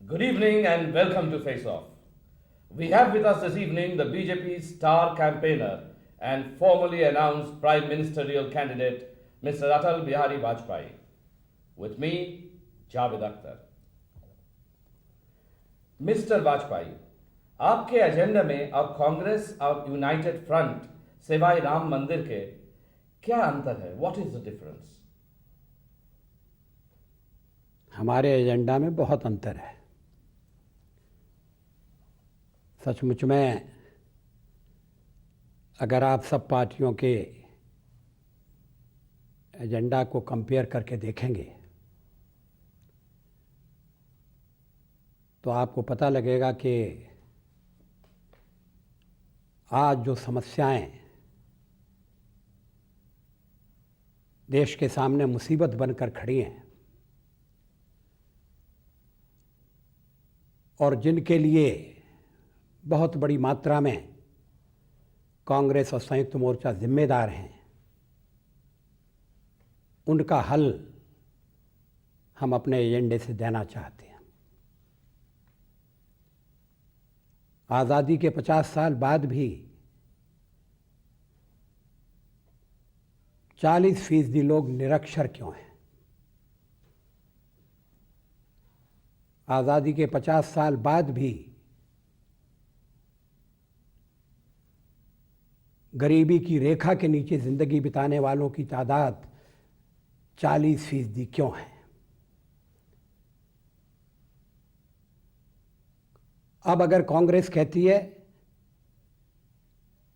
Good evening and welcome to Face Off. We have with us this evening the BJP star campaigner and formally announced Prime Ministerial candidate Mr. Atal Bihari Vajpayee. With me, Javed Akhtar. Mr. Vajpayee, आपके agenda में अब कांग्रेस और United front सिवाय राम मंदिर के क्या अंतर है? What is the difference? हमारे एजेंडा में बहुत अंतर है। सचमुच में अगर आप सब पार्टियों के एजेंडा को कंपेयर करके देखेंगे तो आपको पता लगेगा कि आज जो समस्याएं देश के सामने मुसीबत बनकर खड़ी हैं और जिनके लिए बहुत बड़ी मात्रा में कांग्रेस और संयुक्त मोर्चा जिम्मेदार हैं, उनका हल हम अपने एजेंडे से देना चाहते हैं। आज़ादी के 50 साल बाद भी 40% लोग निरक्षर क्यों हैं? आज़ादी के 50 साल बाद भी गरीबी की रेखा के नीचे ज़िंदगी बिताने वालों की तादाद 40% क्यों है? अब अगर कांग्रेस कहती है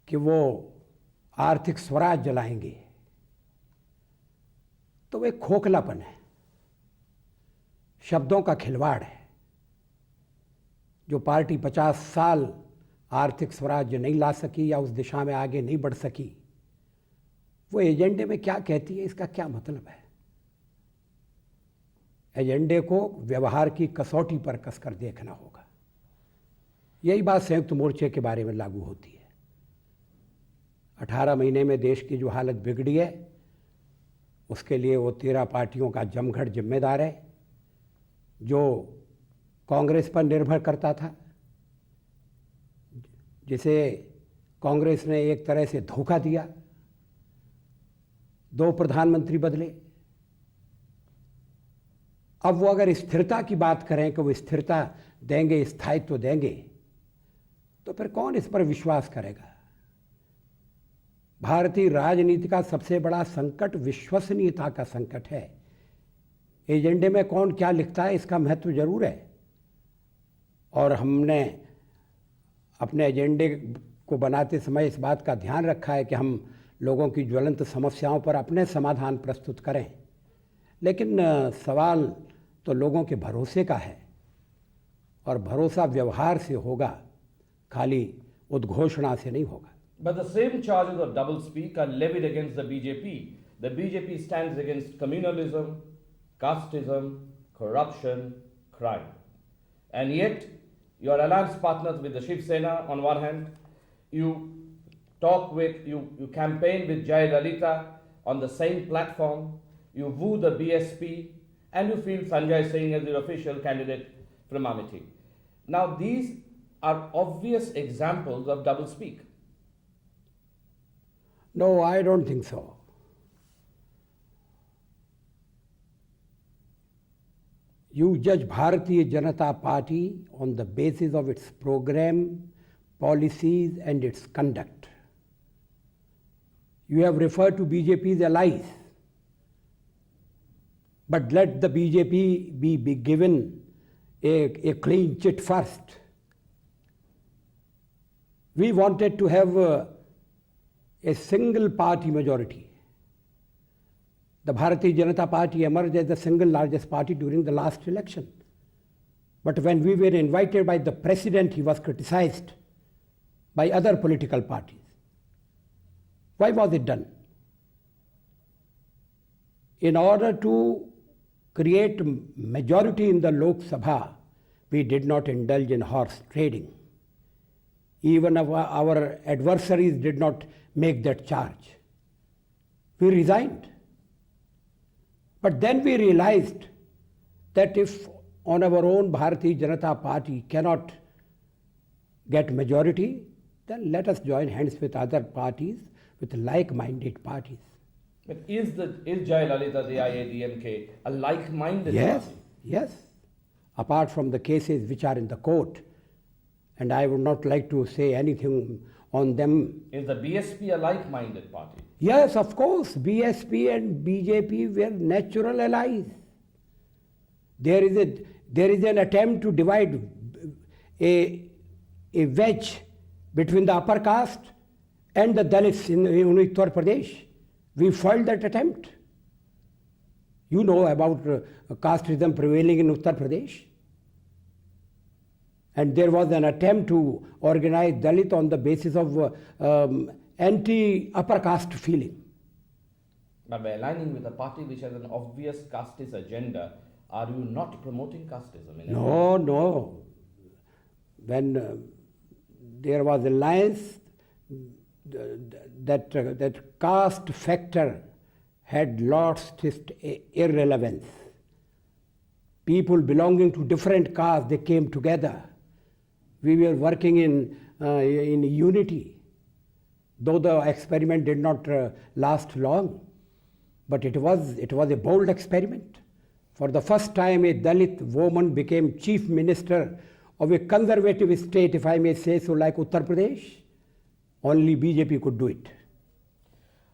कि वो आर्थिक स्वराज जलाएंगे तो वो एक खोखलापन है, शब्दों का खिलवाड़ है। जो पार्टी 50 साल आर्थिक स्वराज्य नहीं ला सकी या उस दिशा में आगे नहीं बढ़ सकी, वो एजेंडे में क्या कहती है, इसका क्या मतलब है? एजेंडे को व्यवहार की कसौटी पर कसकर देखना होगा। यही बात संयुक्त मोर्चे के बारे में लागू होती है। 18 महीने में देश की जो हालत बिगड़ी है उसके लिए वो 13 पार्टियों का जमघट जिम्मेदार है, जो कांग्रेस पर निर्भर करता था, जिसे कांग्रेस ने एक तरह से धोखा दिया। 2 प्रधानमंत्री बदले। अब वो अगर स्थिरता की बात करें कि वो स्थिरता देंगे, स्थायित्व देंगे, तो फिर कौन इस पर विश्वास करेगा? भारतीय राजनीति का सबसे बड़ा संकट विश्वसनीयता का संकट है। एजेंडे में कौन क्या लिखता है इसका महत्व जरूर है, और हमने अपने एजेंडे को बनाते समय इस बात का ध्यान रखा है कि हम लोगों की ज्वलंत समस्याओं पर अपने समाधान प्रस्तुत करें। लेकिन सवाल तो लोगों के भरोसे का है, और भरोसा व्यवहार से होगा, खाली उद्घोषणा से नहीं होगा। But the same charges of doublespeak are levied against the BJP. The BJP stands against communalism, casteism, corruption, crime. And yet, your alliance partners with the Shiv Sena on one hand, you campaign with Jai Lalita on the same platform, you woo the BSP, and you field Sanjay Singh as your official candidate from Amethi. Now, these are obvious examples of doublespeak. No, I don't think so. You judge Bharatiya Janata Party on the basis of its program, policies and its conduct. You have referred to BJP's allies, but let the BJP be given a clean chit first. We wanted to have a single party majority. The Bharatiya Janata Party emerged as the single largest party during the last election. But when we were invited by the president, he was criticized by other political parties. Why was it done? In order to create majority in the Lok Sabha, we did not indulge in horse trading. Even our adversaries did not make that charge. We resigned. But then we realized that if on our own Bharatiya Janata Party cannot get majority, then let us join hands with other parties, with like-minded parties. But is Jayalalitha's AIADMK a like-minded Yes, party? yes. Apart from the cases which are in the court, and I would not like to say anything on them. Is the BSP a like-minded party? Yes, of course, BSP and BJP were natural allies. There is an attempt to divide a wedge between the upper caste and the Dalits in Uttar Pradesh. We foiled that attempt. You know about casteism prevailing in Uttar Pradesh. And there was an attempt to organize Dalit on the basis of anti-upper caste feeling. But by aligning with a party which has an obvious casteist agenda, are you not promoting casteism? No. When there was alliance, that caste factor had lost its irrelevance. People belonging to different castes, they came together. We were working in unity, though the experiment did not last long. But it was a bold experiment. For the first time, a Dalit woman became chief minister of a conservative state, if I may say so, like Uttar Pradesh. Only BJP could do it.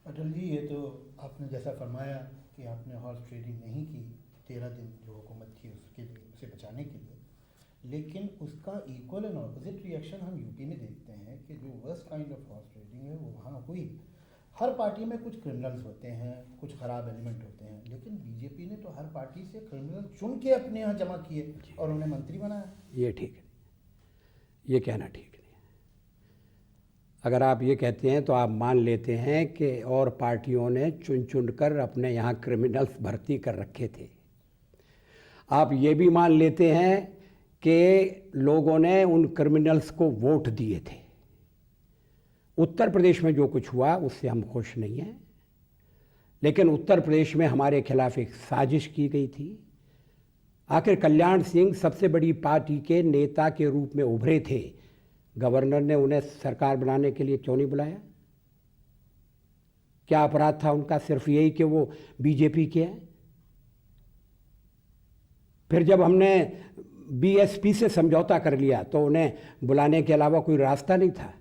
Atal ji, ये तो आपने जैसा फरमाया कि आपने horse trading नहीं की 13 दिन जो हुकूमत थी उसके लिए, उसे बचाने के लिए, लेकिन उसका इक्वल एंड ऑपोजिट रिएक्शन हम यूपी में देखते हैं कि जो worst kind of horse trading है वो वहाँ हुई। हर पार्टी में कुछ क्रिमिनल्स होते हैं, कुछ ख़राब एलिमेंट होते हैं, लेकिन बीजेपी ने तो हर पार्टी से क्रिमिनल चुन के अपने यहाँ जमा किए और उन्हें मंत्री बनाया। ये ठीक है, ये कहना ठीक नहीं। अगर आप ये कहते हैं तो आप मान लेते हैं कि और पार्टियों ने चुन चुन कर अपने यहाँ क्रिमिनल्स भर्ती कर रखे थे। आप ये भी मान लेते हैं कि लोगों ने उन क्रिमिनल्स को वोट दिए थे। उत्तर प्रदेश में जो कुछ हुआ उससे हम खुश नहीं हैं, लेकिन उत्तर प्रदेश में हमारे खिलाफ एक साजिश की गई थी। आखिर कल्याण सिंह सबसे बड़ी पार्टी के नेता के रूप में उभरे थे, गवर्नर ने उन्हें सरकार बनाने के लिए क्यों नहीं बुलाया? क्या अपराध था उनका? सिर्फ यही कि वो बीजेपी के हैं। फिर जब हमने बीएसपी से समझौता कर लिया तो उन्हें बुलाने के अलावा कोई रास्ता नहीं था।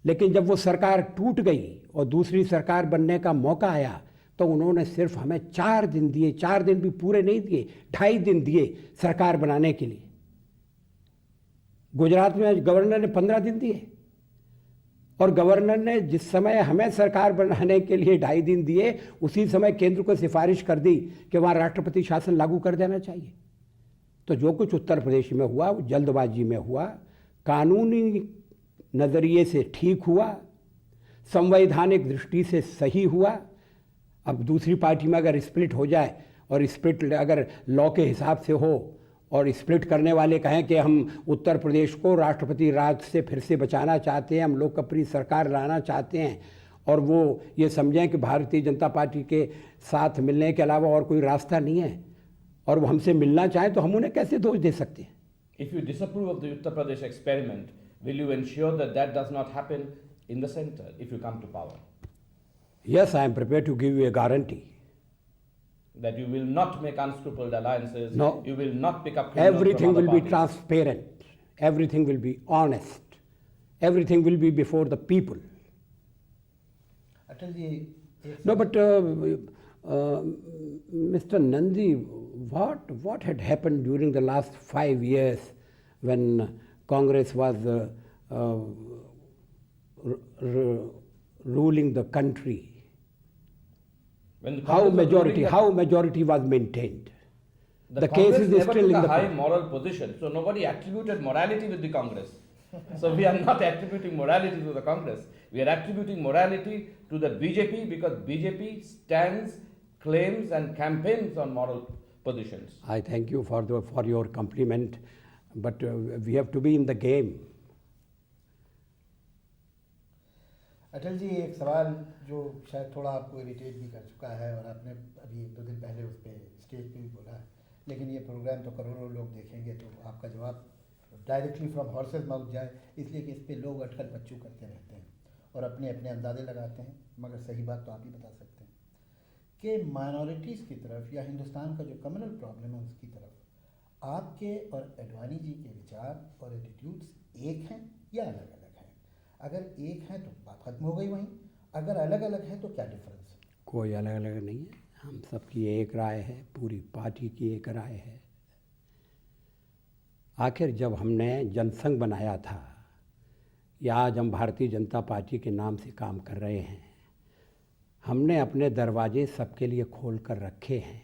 लेकिन जब वो सरकार टूट गई और दूसरी सरकार बनने का मौका आया तो उन्होंने सिर्फ हमें 4 दिन दिए, 4 दिन भी पूरे नहीं दिए, 2.5 दिन दिए सरकार बनाने के लिए। गुजरात में गवर्नर ने 15 दिन दिए और गवर्नर ने जिस समय हमें सरकार बनाने के लिए 2.5 दिन दिए, उसी समय केंद्र को सिफारिश कर दी कि वहाँ राष्ट्रपति शासन लागू कर देना चाहिए। तो जो कुछ उत्तर प्रदेश में हुआ वो जल्दबाजी में हुआ, कानूनी नज़रिए से ठीक हुआ, संवैधानिक दृष्टि से सही हुआ। अब दूसरी पार्टी में अगर स्प्लिट हो जाए और स्प्लिट अगर लॉ के हिसाब से हो और स्प्लिट करने वाले कहें कि हम उत्तर प्रदेश को राष्ट्रपति राज से फिर से बचाना चाहते हैं, हम लोकप्रिय सरकार लाना चाहते हैं, और वो ये समझें कि भारतीय जनता पार्टी के साथ मिलने के अलावा और कोई रास्ता नहीं है, और वो हमसे मिलना चाहें तो हम उन्हें कैसे दोष दे सकते हैं? If you disapprove of the Uttar Pradesh experiment, will you ensure that that does not happen in the center if you come to power? Yes, I am prepared to give you a guarantee. That you will not make unscrupuled alliances, No. you will not pick up criminals Everything from other will be parties. transparent, everything will be honest, everything will be before the people. Atal ji, No, but Mr. Nandi, what had happened during the last 5 years when Congress was ruling the country? When the How Congress was ruling majority was maintained? the The case Congress is never still took in a the high court. moral position, so nobody attributed morality with the Congress. So we are not attributing morality to the Congress. We are attributing morality to the BJP because BJP stands, claims and campaigns on moral positions. I thank you for your compliment, but we have to be in the game. Atal ji, एक सवाल जो शायद थोड़ा आपको irritate भी कर चुका है और आपने अभी 1-2 दिन पहले उस पर स्टेज पे भी बोला है, लेकिन ये प्रोग्राम तो करोड़ों लोग देखेंगे, तो आपका जवाब डायरेक्टली फ्रॉम हॉर्सेस माउथ जाए, इसलिए कि इस पे लोग अटकल बच्चू करते रहते हैं और अपने अपने अंदाजे लगाते हैं, मगर सही बात तो आप ही बता सकते हैं कि माइनॉरिटीज़ की तरफ या हिंदुस्तान का जो कम्युनल प्रॉब्लम है उसकी तरफ आपके और एडवाणी जी के विचार और एटीट्यूड्स एक हैं या अलग अलग हैं? अगर एक हैं तो बात खत्म हो गई वहीं, अगर अलग अलग है तो क्या डिफरेंस है? कोई अलग अलग नहीं है, हम सबकी एक राय है, पूरी पार्टी की एक राय है। आखिर जब हमने जनसंघ बनाया था या आज हम भारतीय जनता पार्टी के नाम से काम कर रहे हैं, हमने अपने दरवाजे सबके लिए खोल कर रखे हैं।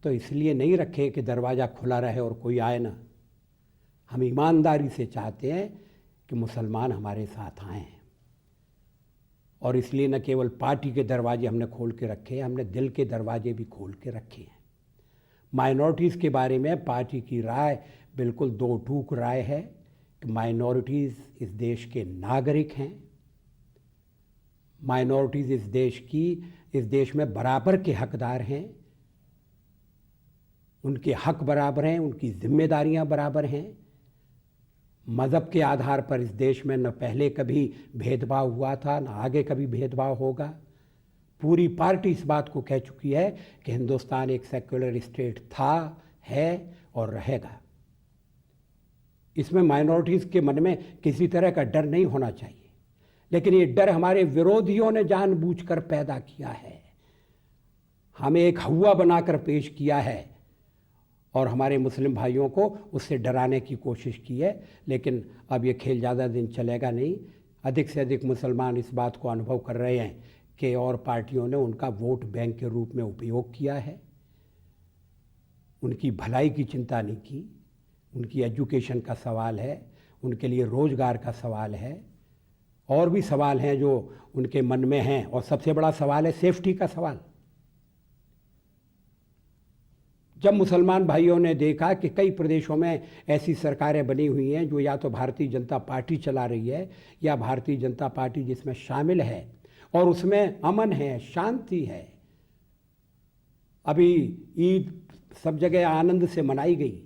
तो इसलिए नहीं रखे कि दरवाज़ा खुला रहे और कोई आए ना। हम ईमानदारी से चाहते हैं कि मुसलमान हमारे साथ आएँ, और इसलिए न केवल पार्टी के दरवाजे हमने खोल के रखे हैं, हमने दिल के दरवाजे भी खोल के रखे हैं। माइनॉरिटीज़ के बारे में पार्टी की राय बिल्कुल दो टूक राय है कि माइनॉरिटीज़ इस देश के नागरिक हैं, माइनॉरिटीज़ इस देश में बराबर के हकदार हैं, उनके हक बराबर हैं, उनकी जिम्मेदारियां बराबर हैं। मज़हब के आधार पर इस देश में न पहले कभी भेदभाव हुआ था, न आगे कभी भेदभाव होगा। पूरी पार्टी इस बात को कह चुकी है कि हिंदुस्तान एक सेक्युलर स्टेट था, है और रहेगा। इसमें माइनॉरिटीज़ के मन में किसी तरह का डर नहीं होना चाहिए, लेकिन ये डर हमारे विरोधियों ने जानबूझकर पैदा किया है, हमें एक हवा बनाकर पेश किया है और हमारे मुस्लिम भाइयों को उससे डराने की कोशिश की है। लेकिन अब ये खेल ज़्यादा दिन चलेगा नहीं। अधिक से अधिक मुसलमान इस बात को अनुभव कर रहे हैं कि और पार्टियों ने उनका वोट बैंक के रूप में उपयोग किया है, उनकी भलाई की चिंता नहीं की। उनकी एजुकेशन का सवाल है, उनके लिए रोज़गार का सवाल है, और भी सवाल हैं जो उनके मन में हैं, और सबसे बड़ा सवाल है सेफ्टी का सवाल। जब मुसलमान भाइयों ने देखा कि कई प्रदेशों में ऐसी सरकारें बनी हुई हैं जो या तो भारतीय जनता पार्टी चला रही है या भारतीय जनता पार्टी जिसमें शामिल है, और उसमें अमन है, शांति है। अभी ईद सब जगह आनंद से मनाई गई।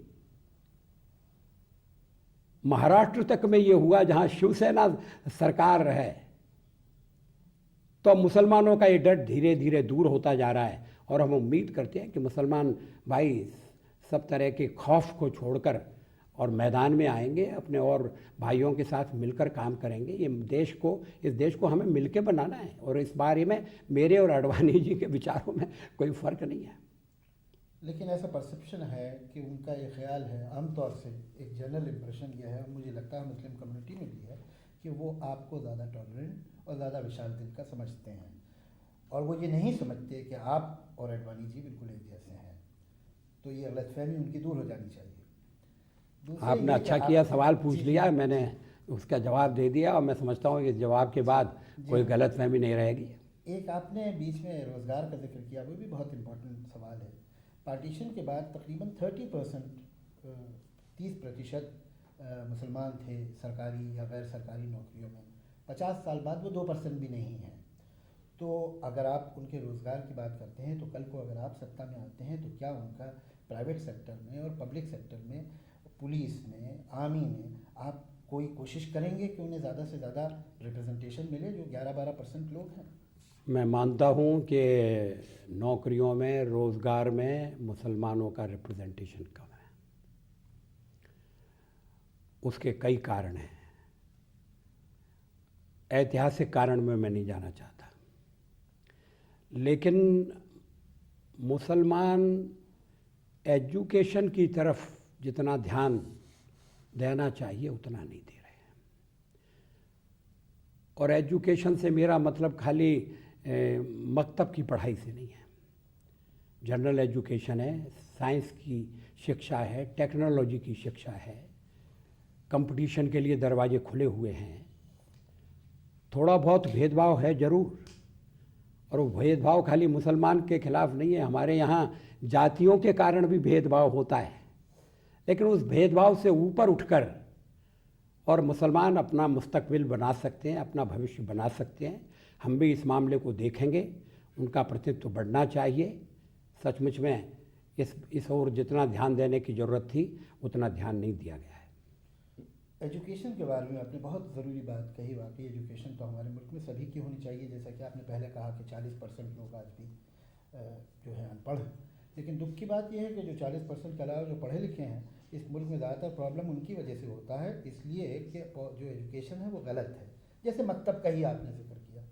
महाराष्ट्र तक में ये हुआ जहां शिवसेना सरकार है। तो अब मुसलमानों का ये डर धीरे धीरे दूर होता जा रहा है, और हम उम्मीद करते हैं कि मुसलमान भाई सब तरह के खौफ को छोड़कर और मैदान में आएंगे, अपने और भाइयों के साथ मिलकर काम करेंगे। इस देश को हमें मिलकर बनाना है, और इस बारे में मेरे और आडवाणी जी के विचारों में कोई फ़र्क नहीं है। लेकिन ऐसा परसेप्शन है कि उनका ये ख्याल है, आमतौर से एक जनरल इम्प्रेशन यह है, मुझे लगता है मुस्लिम कम्युनिटी में भी है, कि वो आपको ज़्यादा टॉलरेंट और ज़्यादा विशाल दिल का समझते हैं, और वो ये नहीं समझते कि आप और एडवाणी जी बिल्कुल एक जैसे हैं। तो ये गलतफहमी उनकी दूर हो जानी चाहिए। आपने अच्छा किया, सवाल पूछ लिया, मैंने उसका जवाब दे दिया, और मैं समझता हूँ कि जवाब के बाद कोई गलतफहमी नहीं रहेगी। एक आपने बीच में रोज़गार का जिक्र किया, वो भी बहुत इम्पोर्टेंट सवाल है। पार्टीशन के बाद तकरीबन 30% मुसलमान थे सरकारी या गैर सरकारी नौकरियों में। 50 साल बाद वो 2% भी नहीं है। तो अगर आप उनके रोज़गार की बात करते हैं, तो कल को अगर आप सत्ता में आते हैं, तो क्या उनका प्राइवेट सेक्टर में और पब्लिक सेक्टर में, पुलिस में, आर्मी में, आप कोई कोशिश करेंगे कि उन्हें ज़्यादा से ज़्यादा रिप्रेजेंटेशन मिले, जो 11-12% लोग हैं? मैं मानता हूँ कि नौकरियों में, रोज़गार में मुसलमानों का रिप्रेजेंटेशन कम है। उसके कई कारण हैं। ऐतिहासिक कारण में मैं नहीं जाना चाहता, लेकिन मुसलमान एजुकेशन की तरफ जितना ध्यान देना चाहिए उतना नहीं दे रहे हैं। और एजुकेशन से मेरा मतलब खाली मकतब की पढ़ाई से नहीं है। जनरल एजुकेशन है, साइंस की शिक्षा है, टेक्नोलॉजी की शिक्षा है, कंपटीशन के लिए दरवाजे खुले हुए हैं। थोड़ा बहुत भेदभाव है ज़रूर, और वो भेदभाव खाली मुसलमान के खिलाफ नहीं है। हमारे यहाँ जातियों के कारण भी भेदभाव होता है, लेकिन उस भेदभाव से ऊपर उठकर और मुसलमान अपना मुस्तकबिल बना सकते हैं, अपना भविष्य बना सकते हैं। हम भी इस मामले को देखेंगे, उनका प्रतिनिधित्व बढ़ना चाहिए। सचमुच में इस ओर जितना ध्यान देने की ज़रूरत थी उतना ध्यान नहीं दिया गया है। एजुकेशन के बारे में आपने बहुत ज़रूरी बात कही। वाकई एजुकेशन तो हमारे मुल्क में सभी की होनी चाहिए, जैसा कि आपने पहले कहा कि 40% लोग आज भी जो है अनपढ़ हैं। लेकिन दुख की बात यह है कि जो 40% के अलावा जो पढ़े लिखे हैं, इस मुल्क में ज़्यादातर प्रॉब्लम उनकी वजह से होता है, इसलिए कि जो एजुकेशन है वो गलत है। जैसे मकतब का ही आपने जिक्र किया,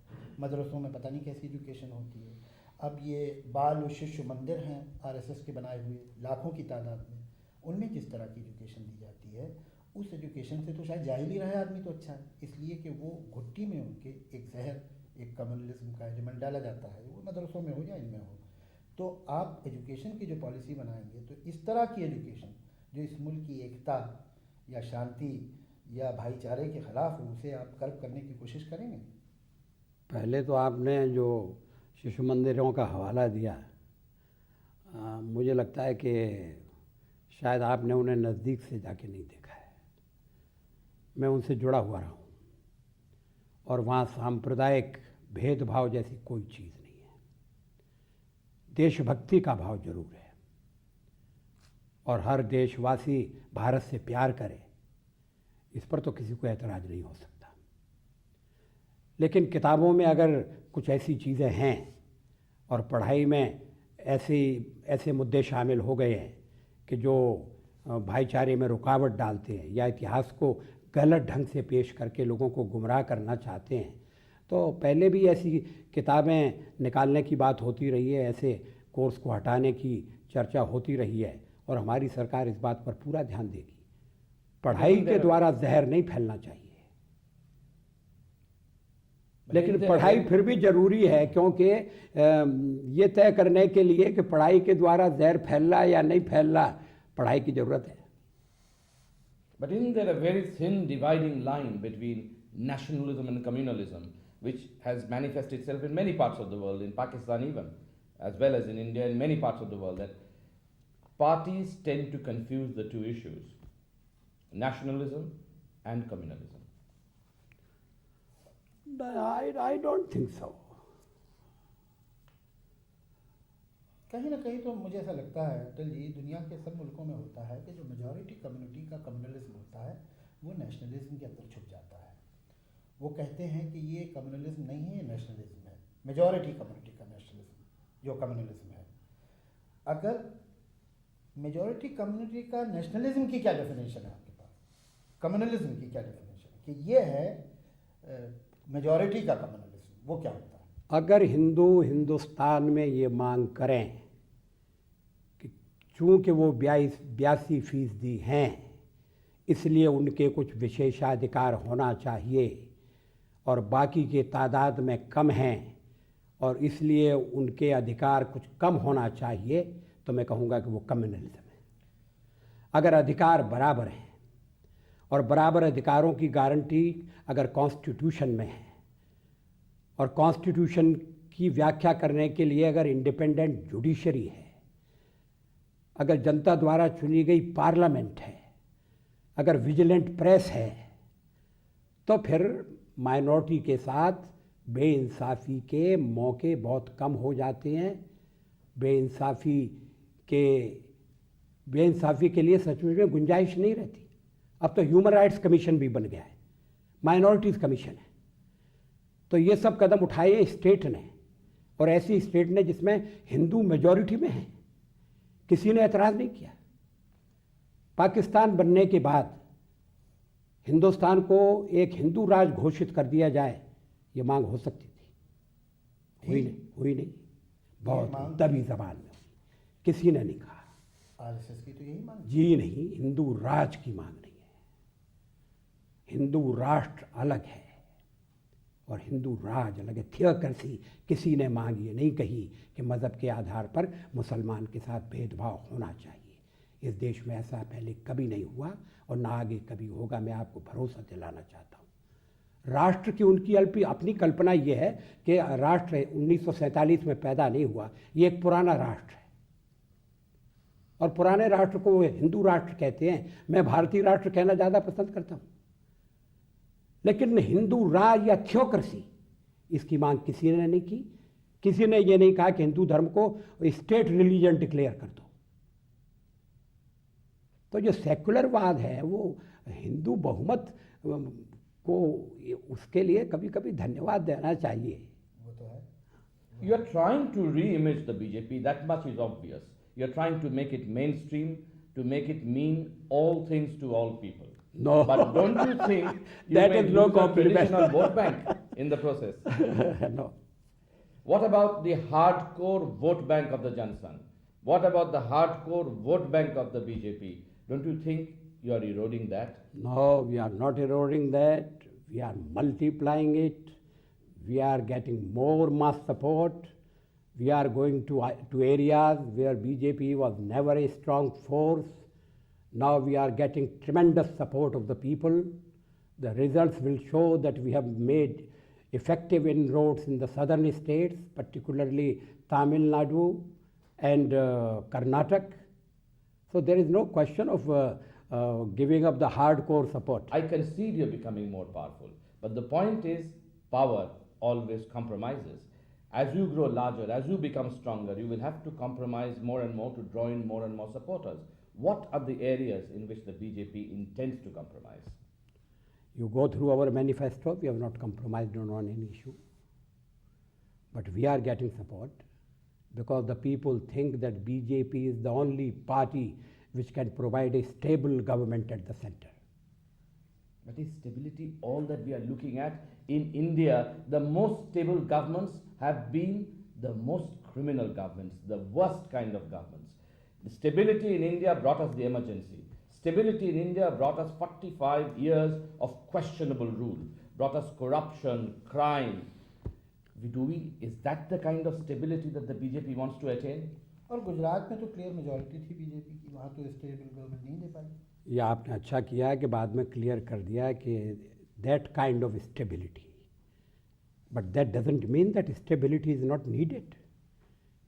मदरसों में पता नहीं कैसी एजुकेशन होती है। अब ये बाल और शिशु मंदिर हैं आरएसएस के बनाए हुए लाखों की तादाद में, उनमें जिस तरह की एजुकेशन दी जाती है उस एजुकेशन से तो शायद जाहिल ही रहे आदमी तो अच्छा है, इसलिए कि वो घुट्टी में उनके एक जहर, एक कम्युनलिज्म का एलिमेंट डाला जाता है, वो मदरसों में हो या इनमें हो। तो आप एजुकेशन की जो पॉलिसी बनाएंगे तो इस तरह की एजुकेशन जो इस मुल्क की एकता या शांति या भाईचारे के ख़िलाफ़ हो, उसे आप कर्ब करने की कोशिश करेंगे? पहले तो आपने जो शिशु मंदिरों का हवाला दिया, मुझे लगता है कि शायद आपने उन्हें नज़दीक से जाके नहीं देखा है। मैं उनसे जुड़ा हुआ रहा हूँ और वहाँ सांप्रदायिक भेदभाव जैसी कोई चीज़ नहीं है। देशभक्ति का भाव जरूर है और हर देशवासी भारत से प्यार करे, इस पर तो किसी को एतराज़ नहीं हो सकता। लेकिन किताबों में अगर कुछ ऐसी चीज़ें हैं और पढ़ाई में ऐसे मुद्दे शामिल हो गए हैं कि जो भाईचारे में रुकावट डालते हैं या इतिहास को गलत ढंग से पेश करके लोगों को गुमराह करना चाहते हैं, तो पहले भी ऐसी किताबें निकालने की बात होती रही है, ऐसे कोर्स को हटाने की चर्चा होती रही है और हमारी सरकार इस बात पर पूरा ध्यान देगी। पढ़ाई के द्वारा जहर नहीं फैलना चाहिए, लेकिन पढ़ाई फिर भी ज़रूरी है, क्योंकि ये तय करने के लिए कि पढ़ाई के द्वारा जहर फैल रहा या नहीं फैल रहा, पढ़ाई की ज़रूरत है। But isn't there a very thin dividing line between nationalism and communalism, which has manifested itself in many parts of the world, in Pakistan even, as well as in India, in many parts of the world, that parties tend to confuse the two issues, nationalism and communalism? I don't think so. कहीं ना कहीं तो मुझे ऐसा लगता है अटल जी, दुनिया के सब मुल्कों में होता है कि जो मेजॉरिटी कम्युनिटी का कम्युनलिज्म होता है वो नेशनलिज्म के अंदर छुप जाता है। वो कहते हैं कि ये कम्युनलिज्म नहीं है, ये नेशनलिज्म है, मेजॉरिटी कम्युनिटी का नेशनलिज्म जो कम्युनलिज्म है। अगर मेजॉरिटी कम्युनिटी का नेशनलिज्म की क्या डेफिनेशन है आपके पास, कम्युनलिज्म की क्या डेफिनेशन है कि ये है मेजॉरिटी का कम्युनलिज्म, वो क्या होता है? अगर हिंदुस्तान में ये मांग करें कि चूँकि वो 82% हैं इसलिए उनके कुछ विशेषाधिकार होना चाहिए और बाकी के तादाद में कम हैं और इसलिए उनके अधिकार कुछ कम होना चाहिए, तो मैं कहूँगा कि वो कम्युनलिज्म है। अगर अधिकार बराबर हैं और बराबर अधिकारों की गारंटी अगर कॉन्स्टिट्यूशन में है और कॉन्स्टिट्यूशन की व्याख्या करने के लिए अगर इंडिपेंडेंट जुडिशरी है, अगर जनता द्वारा चुनी गई पार्लियामेंट है, अगर विजिलेंट प्रेस है, तो फिर माइनॉरिटी के साथ बेइंसाफ़ी के मौके बहुत कम हो जाते हैं। बेइंसाफ़ी के लिए सचमुच में गुंजाइश नहीं रहती। अब तो ह्यूमन राइट्स कमीशन भी बन गया है, माइनॉरिटीज़ कमीशन है। तो ये सब कदम उठाए स्टेट ने, और ऐसी स्टेट ने जिसमें हिंदू मेजॉरिटी में है, किसी ने एतराज़ नहीं किया। पाकिस्तान बनने के बाद हिंदुस्तान को एक हिंदू राज घोषित कर दिया जाए, ये मांग हो सकती थी, हुई नहीं, बहुत दबी जबान में हुई, किसी ने नहीं कहा। आरएसएस की तो यही मांग जी नहीं, हिंदू राज की मांग नहीं है। हिंदू राष्ट्र अलग है और हिंदू राज अलग है। थियोक्रेसी किसी ने मांग ये नहीं कही कि मज़हब के आधार पर मुसलमान के साथ भेदभाव होना चाहिए। इस देश में ऐसा पहले कभी नहीं हुआ और ना आगे कभी होगा, मैं आपको भरोसा दिलाना चाहता हूँ। राष्ट्र की उनकी अपनी कल्पना ये है कि राष्ट्र 1947 में पैदा नहीं हुआ, ये एक पुराना राष्ट्र है और पुराने राष्ट्र को वो हिंदू राष्ट्र कहते हैं। मैं भारतीय राष्ट्र कहना ज़्यादा पसंद करता हूँ। लेकिन हिंदू राज या थियोक्रेसी, इसकी मांग किसी ने नहीं की। किसी ने ये नहीं कहा कि हिंदू धर्म को स्टेट रिलीजन डिक्लेयर कर दो, तो जो सेकुलरवाद है वो हिंदू बहुमत को उसके लिए कभी कभी धन्यवाद देना चाहिए। वो तो है। You are trying to re-image the BJP, that much is obvious. You are trying to make it mainstream, to make it mean all things to all people. No. But don't you think you That may is no lose a compliment. traditional vote bank in the process? No. What about the hardcore vote bank of the Jansan? What about the hardcore vote bank of the BJP? Don't you think you are eroding that? No, we are not eroding that. We are multiplying it. We are getting more mass support. We are going to areas where BJP was never a strong force. Now we are getting tremendous support of the people. The results will show that we have made effective inroads in the southern states, particularly Tamil Nadu and Karnataka. So there is no question of giving up the hardcore support. I concede you're becoming more powerful. But the point is, power always compromises. As you grow larger, as you become stronger, you will have to compromise more and more to draw in more and more supporters. What are the areas in which the BJP intends to compromise? You go through our manifesto, we have not compromised on any issue. But we are getting support because the people think that BJP is the only party which can provide a stable government at the center. But is stability all that we are looking at? In India, the most stable governments have been the most criminal governments, the worst kind of governments. The stability in India brought us the emergency. Stability in India brought us 45 years of questionable rule, brought us corruption, crime. Is that the kind of stability that the BJP wants to attain? और गुजरात में तो clear majority थी BJP की, वहाँ तो stable government नहीं दे पाई। ये आपने अच्छा किया कि बाद में क्लियर कर दिया कि that kind of stability, but that doesn't mean that stability is not needed.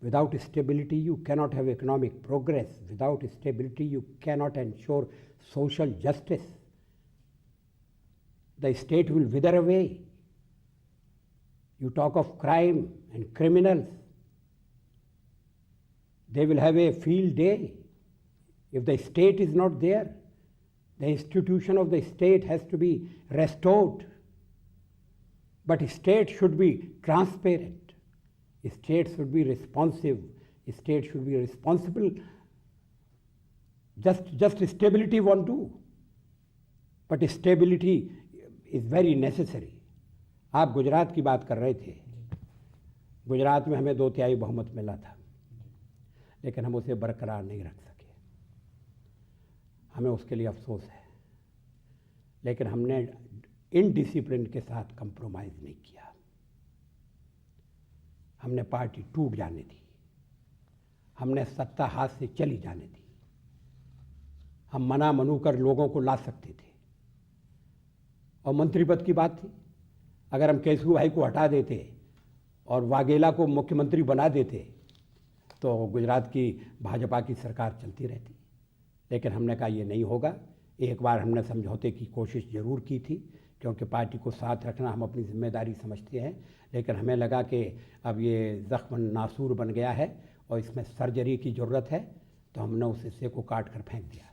Without stability, you cannot have economic progress. Without stability, you cannot ensure social justice. The state will wither away. You talk of crime and criminals. They will have a field day. If the state is not there, the institution of the state has to be restored. But state should be transparent. State should be responsive. State should be responsible. Just stability won't do. But stability is very necessary. आप गुजरात की बात कर रहे थे. गुजरात में हमें 2/3 बहुमत मिला था, लेकिन हम उसे बरकरार नहीं रख सके. हमें उसके लिए अफसोस है, लेकिन हमने इनडिसिप्लिन के साथ कंप्रोमाइज़ नहीं किया. हमने पार्टी टूट जाने दी, हमने सत्ता हाथ से चली जाने दी. हम मना मनू कर लोगों को ला सकते थे. और मंत्री पद की बात थी, अगर हम केशव भाई को हटा देते और वाघेला को मुख्यमंत्री बना देते तो गुजरात की भाजपा की सरकार चलती रहती. लेकिन हमने कहा ये नहीं होगा. एक बार हमने समझौते की कोशिश ज़रूर की थी, क्योंकि पार्टी को साथ रखना हम अपनी जिम्मेदारी समझते हैं. लेकिन हमें लगा कि अब ये ज़ख्म नासूर बन गया है और इसमें सर्जरी की ज़रूरत है, तो हमने उस हिस्से को काट कर फेंक दिया.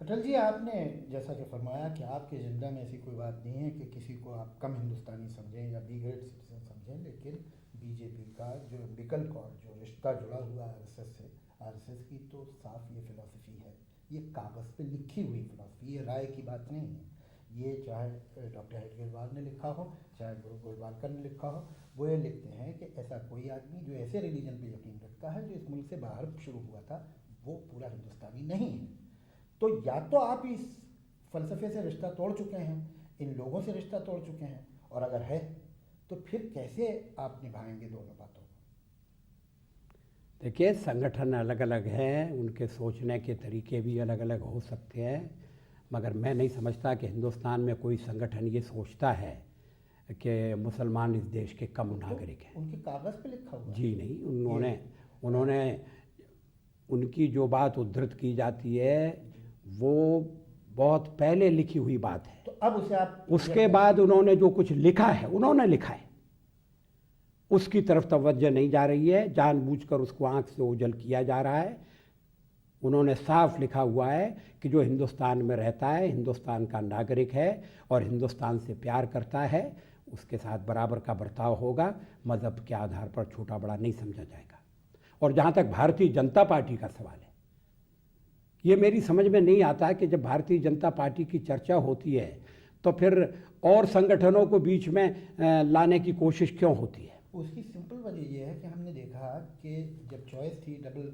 अटल जी, आपने जैसा कि फरमाया कि आपके एजेंडा में ऐसी कोई बात नहीं है कि किसी को आप कम हिंदुस्तानी समझें या बी ग्रेड सिटीजन समझें, लेकिन बीजेपी का जो एम्बिकल कॉर्ड, जो रिश्ता जुड़ा हुआ है आरएसएस से, आरएसएस की तो साफ ये फिलॉसफी है. ये कागज़ पे लिखी हुई फिलॉसफी, ये राय की बात नहीं है. ये चाहे डॉक्टर हेडगेवार ने लिखा हो, चाहे गुरु गोलवालकर ने लिखा हो, वो ये लिखते हैं कि ऐसा कोई आदमी जो ऐसे रिलीजन पे यकीन रखता है जो इस मुल्क से बाहर शुरू हुआ था, वो पूरा हिंदुस्तानी नहीं है. तो या तो आप इस फ़लसफ़े से रिश्ता तोड़ चुके हैं, इन लोगों से रिश्ता तोड़ चुके हैं, और अगर है तो फिर कैसे आप निभाएंगे दोनों बातों को? देखिए, संगठन अलग अलग हैं, उनके सोचने के तरीके भी अलग अलग हो सकते हैं, मगर मैं नहीं समझता कि हिंदुस्तान में कोई संगठन ये सोचता है कि मुसलमान इस देश के कम नागरिक हैं. उनके कागज़ पे लिखा हुआ जी नहीं, उन्होंने उनकी जो बात उद्धृत की जाती है वो बहुत पहले लिखी हुई बात है. तो अब उसे आप उसके बाद उन्होंने जो कुछ लिखा है, उन्होंने लिखा है, उसकी तरफ तवज्जो नहीं जा रही है. जानबूझकर उसको आंख से ओझल किया जा रहा है. उन्होंने साफ लिखा हुआ है कि जो हिंदुस्तान में रहता है, हिंदुस्तान का नागरिक है और हिंदुस्तान से प्यार करता है, उसके साथ बराबर का बर्ताव होगा, मज़हब के आधार पर छोटा बड़ा नहीं समझा जाएगा। और जहाँ तक भारतीय जनता पार्टी का सवाल है, ये मेरी समझ में नहीं आता कि जब भारतीय जनता पार्टी की चर्चा होती है तो फिर और संगठनों को बीच में लाने की कोशिश क्यों होती है। उसकी सिंपल वजह यह है कि हमने देखा कि जब चॉइस थी डबल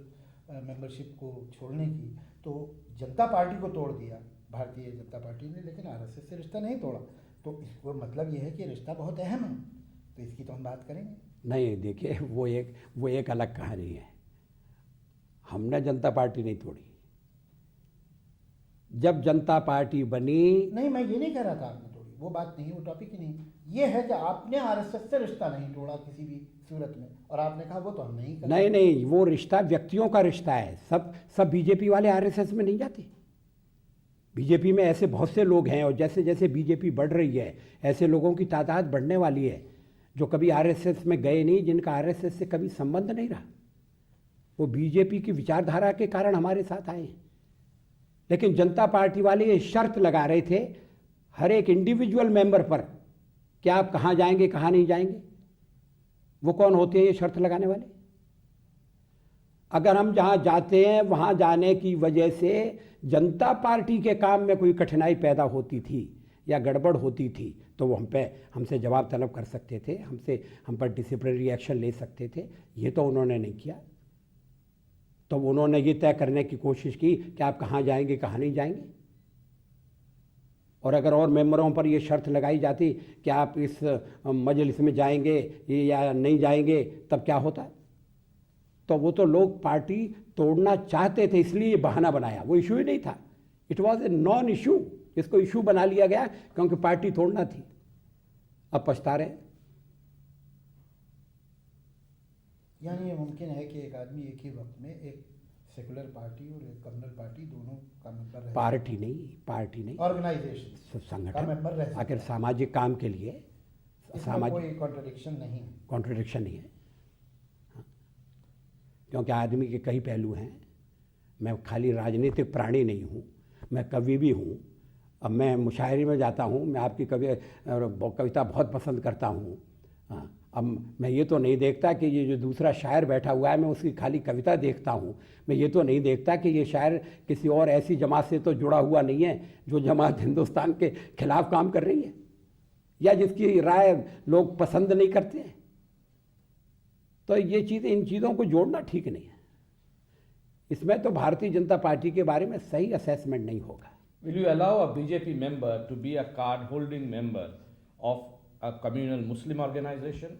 मेंबरशिप को छोड़ने की, तो जनता पार्टी को तोड़ दिया भारतीय जनता पार्टी ने, लेकिन आरएसएस से रिश्ता नहीं तोड़ा। तो इसको मतलब यह है कि रिश्ता बहुत अहम है, तो इसकी तो हम बात करेंगे। नहीं, देखिए वो एक अलग कहानी है। हमने जनता पार्टी नहीं तोड़ी। जब जनता पार्टी बनी, नहीं, मैं ये नहीं कह रहा था आपने तोड़ी, वो बात नहीं, वो टॉपिक ही नहीं। ये है कि आपने आरएसएस से रिश्ता नहीं तोड़ा किसी भी सूरत में, और आपने कहा वो तो हम नहीं करते। नहीं, वो रिश्ता व्यक्तियों का रिश्ता है। सब बीजेपी वाले आरएसएस में नहीं जाते। बीजेपी में ऐसे बहुत से लोग हैं, और जैसे जैसे बीजेपी बढ़ रही है ऐसे लोगों की तादाद बढ़ने वाली है जो कभी आरएसएस में गए नहीं, जिनका आरएसएस से कभी संबंध नहीं रहा। वो बीजेपी की विचारधारा के कारण हमारे साथ आए हैं। लेकिन जनता पार्टी वाले ये शर्त लगा रहे थे हर एक इंडिविजुअल मेंबर पर कि आप कहाँ जाएंगे, कहाँ नहीं जाएंगे। वो कौन होते हैं ये शर्त लगाने वाले? अगर हम जहाँ जाते हैं वहाँ जाने की वजह से जनता पार्टी के काम में कोई कठिनाई पैदा होती थी या गड़बड़ होती थी तो वो हमसे जवाब तलब कर सकते थे, हम पर डिसिप्लिनरी एक्शन ले सकते थे। ये तो उन्होंने नहीं किया। तो उन्होंने ये तय करने की कोशिश की कि आप कहाँ जाएंगे, कहाँ नहीं जाएंगे। और अगर और मेंबरों पर ये शर्त लगाई जाती कि आप इस मजलिस में जाएंगे या नहीं जाएंगे, तब क्या होता? तो वो तो लोग पार्टी तोड़ना चाहते थे, इसलिए ये बहाना बनाया। वो इशू ही नहीं था। It was a non issue. इसको इशू बना लिया गया क्योंकि पार्टी तोड़ना थी। अब पछता रहे। यानी ये मुमकिन है कि एक आदमी एक ही वक्त में एक सेकुलर पार्टी और एक कम्युनल पार्टी दोनों का मेंबर रहे। पार्टी नहीं, ऑर्गेनाइजेशन का मेंबर रह सकता संगठन। आखिर सामाजिक काम के लिए इसमें कोई कॉन्ट्रडिक्शन नहीं है। कॉन्ट्रडिक्शन नहीं है, क्योंकि आदमी के कई पहलू हैं। मैं खाली राजनीतिक प्राणी नहीं हूँ, मैं कवि भी हूँ। अब मैं मुशायरे में जाता हूँ, मैं आपकी कविता बहुत पसंद करता हूँ। अब मैं ये तो नहीं देखता कि ये जो दूसरा शायर बैठा हुआ है मैं उसकी खाली कविता देखता हूँ। मैं ये तो नहीं देखता कि ये शायर किसी और ऐसी जमात से तो जुड़ा हुआ नहीं है जो जमात हिंदुस्तान के खिलाफ काम कर रही है या जिसकी राय लोग पसंद नहीं करते हैं। तो ये चीज़ें, इन चीज़ों को जोड़ना ठीक नहीं है। इसमें तो भारतीय जनता पार्टी के बारे में सही असेसमेंट नहीं होगा। Will you allow a BJP member to be a card-holding member of a communal Muslim organization?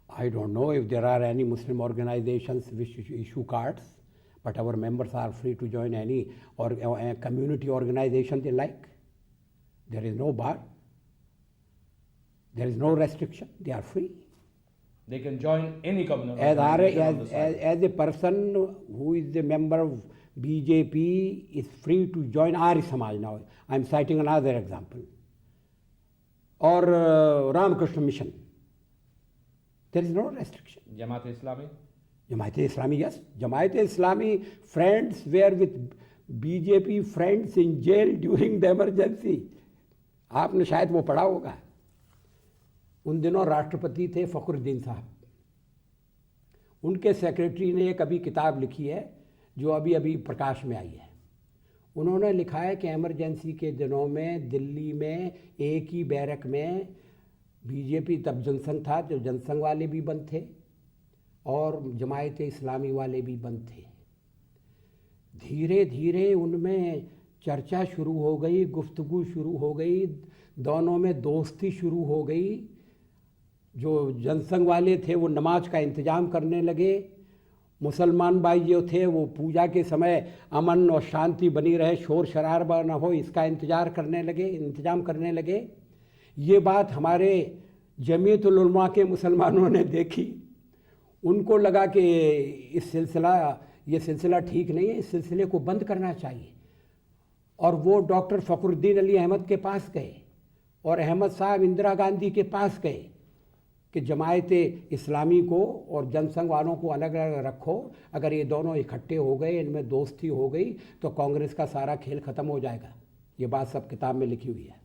I don't know if there are any Muslim organizations which issue cards, but our members are free to join any or a community organization they like. There is no bar. There is no restriction. They are free. They can join any communal organization on the side. As a person who is a member of BJP is free to join Arya Samaj now. I am citing another example. Or Ramakrishna Mission. There is no restriction. Jamaat-e-Islami? Jamaat-e-Islami, yes. Jamaat-e-Islami friends were with BJP friends in jail during the emergency. आपने शायद वो पढ़ा होगा। उन दिनों राष्ट्रपति थे फखरुद्दीन साहब। उनके सेक्रेटरी ने एक अभी किताब लिखी है जो अभी अभी प्रकाश में आई है। उन्होंने लिखा है कि इमरजेंसी के दिनों में दिल्ली में एक ही बैरक में बीजेपी, तब जनसंघ था, जो जनसंघ वाले भी बंद थे और जमायत इस्लामी वाले भी बंद थे। धीरे धीरे उनमें चर्चा शुरू हो गई, गुफ्तगू शुरू हो गई, दोनों में दोस्ती शुरू हो गई। जो जनसंघ वाले थे वो नमाज का इंतज़ाम करने लगे, मुसलमान भाई जो थे वो पूजा के समय अमन और शांति बनी रहे, शोर शरारबा न हो, इसका इंतज़ाम करने लगे। ये बात हमारे जमीयतुल उलमा के मुसलमानों ने देखी। उनको लगा कि ये सिलसिला ठीक नहीं है, इस सिलसिले को बंद करना चाहिए। और वो डॉक्टर फ़खरुद्दीन अली अहमद के पास गए और अहमद साहब इंदिरा गांधी के पास गए कि जमायत इस्लामी को और जनसंघ वालों को अलग अलग रखो, अगर ये दोनों इकट्ठे हो गए, इनमें दोस्ती हो गई तो कांग्रेस का सारा खेल खत्म हो जाएगा। ये बात सब किताब में लिखी हुई है।